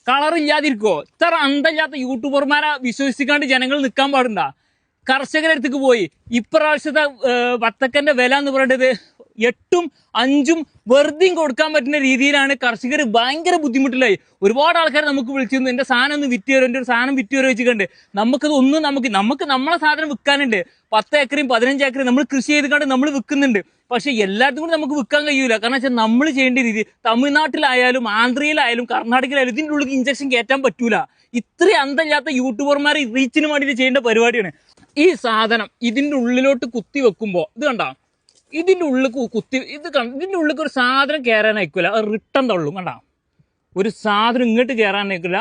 കളറില്ലാതിരിക്കോ? ഇത്ര അന്തല്ലാത്ത യൂട്യൂബർമാരെ വിശ്വസിക്കാണ്ട് ജനങ്ങൾ നിൽക്കാൻ പാടുണ്ട. കർഷകരടുത്തേക്ക് പോയി ഇപ്രാവശ്യത്തെ വത്തക്കന്റെ വില എന്ന് പറയുന്നത് 8ഉം 5ഉം വെറുതെയും കൊടുക്കാൻ പറ്റുന്ന രീതിയിലാണ് കർഷകർ ഭയങ്കര ബുദ്ധിമുട്ടിലായി. ഒരുപാട് ആൾക്കാർ നമുക്ക് വിളിച്ചിരുന്നു, എന്റെ സാധനം ഒന്ന് വിറ്റ് തരും, എന്റെ ഒരു സാധനം വിറ്റ് തരും വെച്ചിട്ടുണ്ട്. നമുക്കത് ഒന്നും നമുക്ക് നമ്മളെ സാധനം വിൽക്കാനുണ്ട്. 10 ഏക്കറയും 15 ഏക്കറയും നമ്മൾ കൃഷി ചെയ്തുകൊണ്ട് നമ്മൾ വിൽക്കുന്നുണ്ട്. പക്ഷെ എല്ലായിടത്തും കൂടി നമുക്ക് വിൽക്കാൻ കഴിയൂല. കാരണം വെച്ചാൽ നമ്മൾ ചെയ്യേണ്ട രീതി തമിഴ്നാട്ടിലായാലും ആന്ധ്രയിലായാലും കർണാടകയിലായാലും ഇതിൻ്റെ ഉള്ളിൽ ഇഞ്ചക്ഷൻ കയറ്റാൻ പറ്റൂല. ഇത്രയും അന്തമില്ലാത്ത യൂട്യൂബർമാർ റീച്ചിന് വേണ്ടിയിട്ട് ചെയ്യേണ്ട പരിപാടിയാണ്. ഈ സാധനം ഇതിൻ്റെ ഉള്ളിലോട്ട് കുത്തി വെക്കുമ്പോൾ ഇത് കണ്ട, ഇതിൻ്റെ ഉള്ളിൽ കുത്തി ഇതിൻ്റെ ഉള്ളിൽ ഒരു സാധനം കയറാൻ അയക്കില്ല, അത് റിട്ടൺ തള്ളും. കണ്ട, ഒരു സാധനം ഇങ്ങോട്ട് കയറാൻ അയക്കില്ല,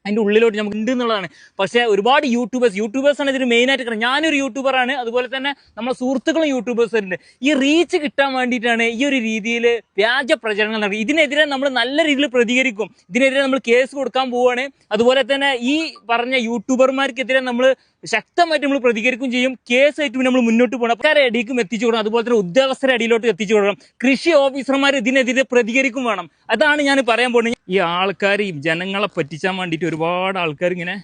അതിൻ്റെ ഉള്ളിലോട്ട് നമുക്ക് ഉണ്ട് എന്നുള്ളതാണ്. പക്ഷേ ഒരുപാട് യൂട്യൂബേഴ്സാണ് ഇതിന് മെയിനായിട്ട് കാരണം. ഞാനൊരു യൂട്യൂബറാണ്, അതുപോലെ തന്നെ നമ്മളെ സുഹൃത്തുക്കളും യൂട്യൂബേഴ്സ് ഉണ്ട്. ഈ റീച്ച് കിട്ടാൻ വേണ്ടിയിട്ടാണ് ഈ ഒരു രീതിയിൽ വ്യാജ പ്രചരണങ്ങൾ നടക്കുക. ഇതിനെതിരെ നമ്മൾ നല്ല രീതിയിൽ പ്രതികരിക്കും. ഇതിനെതിരെ നമ്മൾ കേസ് കൊടുക്കാൻ പോവുകയാണ്. അതുപോലെ തന്നെ ഈ പറഞ്ഞ യൂട്യൂബർമാർക്കെതിരെ നമ്മൾ ശക്തമായിട്ട് നമ്മൾ പ്രതികരിക്കുകയും ചെയ്യും. കേസായിട്ട് നമ്മൾ മുന്നോട്ട് പോകണം. ആൾക്കാരെ അടിയിലും എത്തിച്ചു കൊടുക്കണം, അതുപോലെ തന്നെ ഉദ്യോഗസ്ഥരെ അടിയിലോട്ട് എത്തിച്ചു കൊടുക്കണം. കൃഷി ഓഫീസർമാർ ഇതിനെതിരെ പ്രതികരിക്കും വേണം. അതാണ് ഞാൻ പറയാൻ പോകുന്നത്. ഈ ആൾക്കാർ ഈ ജനങ്ങളെ പറ്റിച്ചാൻ വേണ്ടിയിട്ട് ഒരുപാട് ആൾക്കാർ ഇങ്ങനെ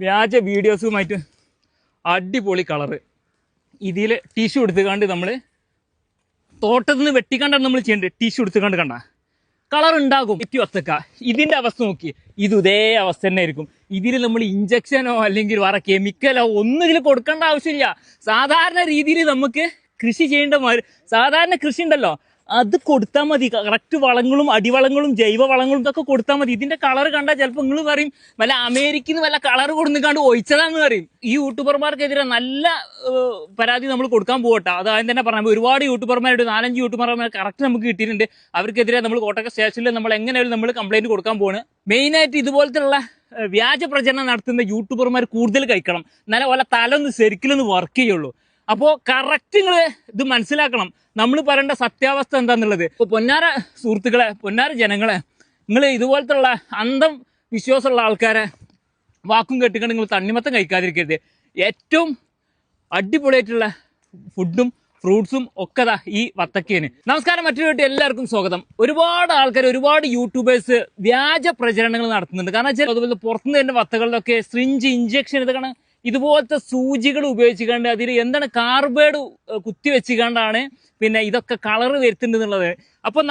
വ്യാജ വീഡിയോസുമായിട്ട് അടിപൊളി കളറ് ഇതിൽ ടിഷ്യൂ എടുത്തുകൊണ്ട് നമ്മൾ തോട്ടത്തിൽ നിന്ന് വെട്ടിക്കണ്ടാണ് നമ്മൾ ചെയ്യേണ്ടത്. ടിഷ്യൂ എടുത്തുകൊണ്ട് കണ്ട കളർ ഉണ്ടാകും. വത്തക്ക ഇതിൻ്റെ അവസ്ഥ നോക്കി, ഇതേ അവസ്ഥ തന്നെ ആയിരിക്കും. ഇതിൽ നമ്മൾ ഇഞ്ചക്ഷനോ അല്ലെങ്കിൽ വേറെ കെമിക്കലോ ഒന്നും ഇതിൽ കൊടുക്കേണ്ട ആവശ്യമില്ല. സാധാരണ രീതിയിൽ നമുക്ക് കൃഷി ചെയ്യേണ്ട സാധാരണ കൃഷി ഉണ്ടല്ലോ, അത് കൊടുത്താൽ മതി. കറക്റ്റ് വളങ്ങളും അടിവളങ്ങളും ജൈവ വളങ്ങളും ഇതൊക്കെ കൊടുത്താൽ മതി. ഇതിന്റെ കളർ കണ്ടാൽ ചിലപ്പോൾ നിങ്ങൾ പറയും വല്ല അമേരിക്കയിൽ നിന്ന് വല്ല കളർ കൊടുക്കാണ്ട് ഒഴിച്ചതാന്ന് പറയും. ഈ യൂട്യൂബർമാർക്കെതിരെ നല്ല പരാതി നമ്മൾ കൊടുക്കാൻ പോകട്ടെ. അത് ആദ്യം തന്നെ പറഞ്ഞാൽ ഒരുപാട് യൂട്യൂബർമാരുണ്ട്, 4-5 യൂട്യൂബർമാർ കറക്റ്റ് നമുക്ക് കിട്ടിയിട്ടുണ്ട്. അവർക്കെതിരെ നമ്മൾ കോട്ടക്കൽ സ്റ്റേഷനിൽ നമ്മൾ എങ്ങനെയാലും നമ്മൾ കംപ്ലൈന്റ് കൊടുക്കാൻ പോവാണ്. മെയിനായിട്ട് ഇതുപോലത്തെ വ്യാജ പ്രചരണം നടത്തുന്ന യൂട്യൂബർമാർ കൂടുതൽ കഴിക്കണം, എന്നാലേ പോലെ തല ഒന്ന് ശരിക്കലൊന്ന് വർക്ക് ചെയ്യുള്ളൂ. അപ്പോൾ കറക്റ്റ് നിങ്ങൾ ഇത് മനസ്സിലാക്കണം, നമ്മൾ പറയേണ്ട സത്യാവസ്ഥ എന്താണെന്നുള്ളത്. ഇപ്പോൾ പൊന്നാര സുഹൃത്തുക്കളെ, പൊന്നാര ജനങ്ങളെ, നിങ്ങൾ ഇതുപോലത്തെ അന്തം വിശ്വാസമുള്ള ആൾക്കാരെ വാക്കും കെട്ടിക്കൊണ്ട് നിങ്ങൾ തണ്ണിമത്തം കഴിക്കാതിരിക്കരുത്. ഏറ്റവും അടിപൊളിയായിട്ടുള്ള ഫുഡും ഫ്രൂട്ട്സും ഒക്കെ ഈ വത്തക്കേന്. നമസ്കാരം, മറ്റൊരു വീട്ടിൽ എല്ലാവർക്കും സ്വാഗതം. ഒരുപാട് ആൾക്കാർ, ഒരുപാട് യൂട്യൂബേഴ്സ് വ്യാജ പ്രചരണങ്ങൾ നടത്തുന്നുണ്ട്. കാരണം വെച്ചാൽ അതുപോലെ പുറത്തുനിന്ന് തന്നെ വത്തകളിലൊക്കെ സ്ട്രിഞ്ച് ഇഞ്ചക്ഷൻ ഇതൊക്കെ ഇതുപോലത്തെ സൂചികൾ ഉപയോഗിച്ചുകൊണ്ട് അതിൽ എന്താണ് കാർബൈഡ് കുത്തിവെച്ചുകൊണ്ടാണ് പിന്നെ ഇതൊക്കെ കളർ വരുത്തുന്നുള്ളത്. അപ്പോൾ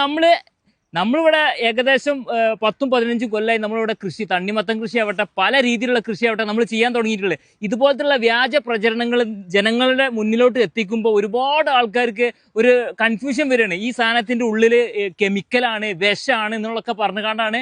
നമ്മളിവിടെ ഏകദേശം 10-15 കൊല്ലമായി നമ്മളിവിടെ കൃഷി, തണ്ണിമത്തം കൃഷി ആവട്ടെ, പല രീതിയിലുള്ള കൃഷി ആവട്ടെ നമ്മൾ ചെയ്യാൻ തുടങ്ങിയിട്ടുള്ളത്. ഇതുപോലത്തെ വ്യാജ പ്രചരണങ്ങൾ ജനങ്ങളുടെ മുന്നിലോട്ട് എത്തിക്കുമ്പോൾ ഒരുപാട് ആൾക്കാർക്ക് ഒരു കൺഫ്യൂഷൻ വരികയാണ്. ഈ സാധനത്തിൻ്റെ ഉള്ളിൽ കെമിക്കലാണ്, വിഷമാണ് എന്നുള്ളതൊക്കെ പറഞ്ഞുകൊണ്ടാണ്